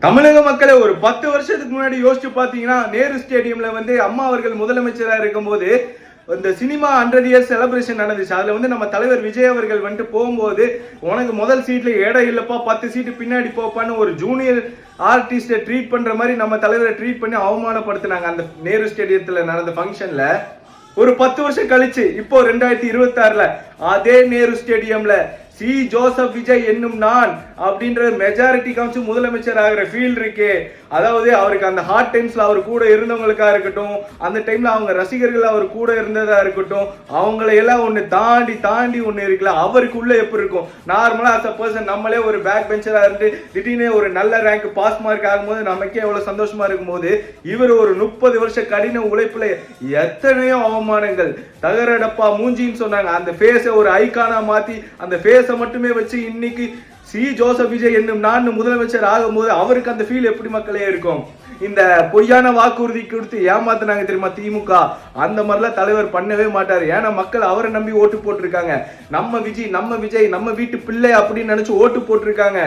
தமிழக மக்களை ஒரு 10 வருஷத்துக்கு முன்னாடி யோசிச்சு பாத்தீங்கன்னா நேரு ஸ்டேடியம்ல அம்மா அவர்கள் முதலமைச்சரா இருக்கும்போது இந்த சினிமா 100 இயர்ஸ் செலிப்ரேஷன் நடந்துச்சு. அதுல நம்ம தலைவர் விஜய் அவர்கள் போகும்போது உனக்கு முதல் சீட்ல இடம் இல்லப்பா 10 சீட்டு பின்னாடி போப்பான்னு ஒரு ஜூனியர் ஆர்டிஸ்ட ட்ரீட் பண்ற மாதிரி நம்ம தலைவரை ட்ரீட் பண்ணி அவமானப்படுத்தினாங்க அந்த நேரு ஸ்டேடியத்துல நடந்த ஃபங்க்ஷன்ல. ஒரு 10 வருஷம் கழிச்சு இப்போ 2026ல அதே நேரு ஸ்டேடியம்ல சி ஜோசப் விஜய் என்னும் நான் அப்படின்ற மெஜாரிட்டி காமிச்சு முதலமைச்சர் ஆகிற ஃபீல் இருக்கே. அதாவது அவருக்கு அந்த ஹார்ட் டைம்ஸ்ல அவர் கூட இருந்தவங்களுக்கா இருக்கட்டும், அந்த டைம்ல அவங்க ரசிகர்கள் அவர் கூட இருந்ததா இருக்கட்டும், அவங்களை எல்லாம் ஒண்ணு தாண்டி ஒண்ணு இருக்குல்ல, அவருக்குள்ள எப்படி இருக்கும். நார்மலா அஸ் அ பர்சன் நம்மளே ஒரு பேக் பெஞ்சரா இருந்து திடீர்னு ஒரு நல்ல ரேங்க் பாஸ் மார்க் ஆகும்போது நமக்கே எவ்வளவு சந்தோஷமா இருக்கும் போது, இவர் ஒரு 30 வருஷ கடின உழைப்புல எத்தனையோ அவமானங்கள் தகரடப்பா மூஞ்சின்னு சொன்னாங்க. அந்த ஃபேஸ ஒரு ஐகானா மாத்தி அந்த ஃபேஸ மட்டுமே வச்சு இன்னைக்கு சி ஜோசப் விஜய் என்னும் நான் முதலமைச்சர் ஆகும்போது அவருக்கு அந்த ஃபீல் எப்படி மக்களே இருக்கும். இந்த பொய்யான வாக்குறுதி கொடுத்து ஏமாத்தினாங்க தெரியுமா திமுக, அந்த மாதிரிலாம் தலைவர் பண்ணவே மாட்டாரு. ஏன்னா மக்கள் அவரை நம்பி ஓட்டு போட்டிருக்காங்க. நம்ம விஜய் நம்ம வீட்டு பிள்ளை அப்படின்னு நினைச்சு ஓட்டு போட்டிருக்காங்க.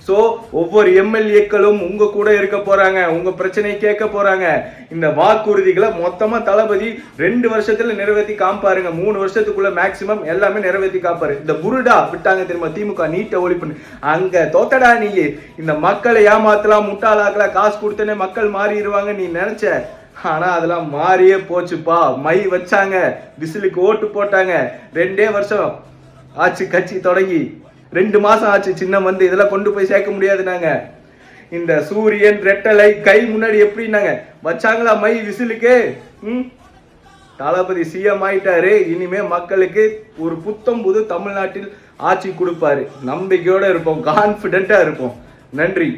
சோ ஒவ்வொரு எம்எல்ஏக்களும் உங்க கூட இருக்க போறாங்க, உங்க பிரச்சனையை கேட்க போறாங்க. இந்த வாக்குறுதிகளை மொத்தமா தளபதி 2 வருஷத்துல நிறைவேற்றி காப்பாருங்க. 3 வருஷத்துக்குள்ள மேக்சிமம் எல்லாமே நிறைவேற்றி காப்பாரு. இந்த புருடா விட்டாங்க தெரியுமா திமுக நீட்ட ஒழிப்புன்னு, அங்க தோத்தடா நீ. இந்த மக்களை ஏமாத்தலாம் முட்டாளாக்கலாம் காசு கொடுத்தனே மக்கள் மாறிடுவாங்க நீ நினைச்ச. ஆனா அதெல்லாம் மாறியே போச்சுப்பா. மை வச்சாங்க, விசிலுக்கு ஓட்டு போட்டாங்க. 2 வருஷம் ஆச்சு கட்சி தொடங்கி, 2 மாசம் ஆச்சு சின்னம் இதெல்லாம் கொண்டு போய் சேர்க்க முடியாது. நாங்க இந்த சூரியன் ரெட்டலை கை முன்னாடி எப்படின்னாங்க வச்சாங்களா மை விசிலுக்கு. தளபதி சிஎம் ஆயிட்டாரு. இனிமே மக்களுக்கு ஒரு புத்தம் புது தமிழ்நாட்டில் ஆட்சி கொடுப்பாரு. நம்பிக்கையோட இருப்போம், கான்பிடென்டா இருப்போம். நன்றி.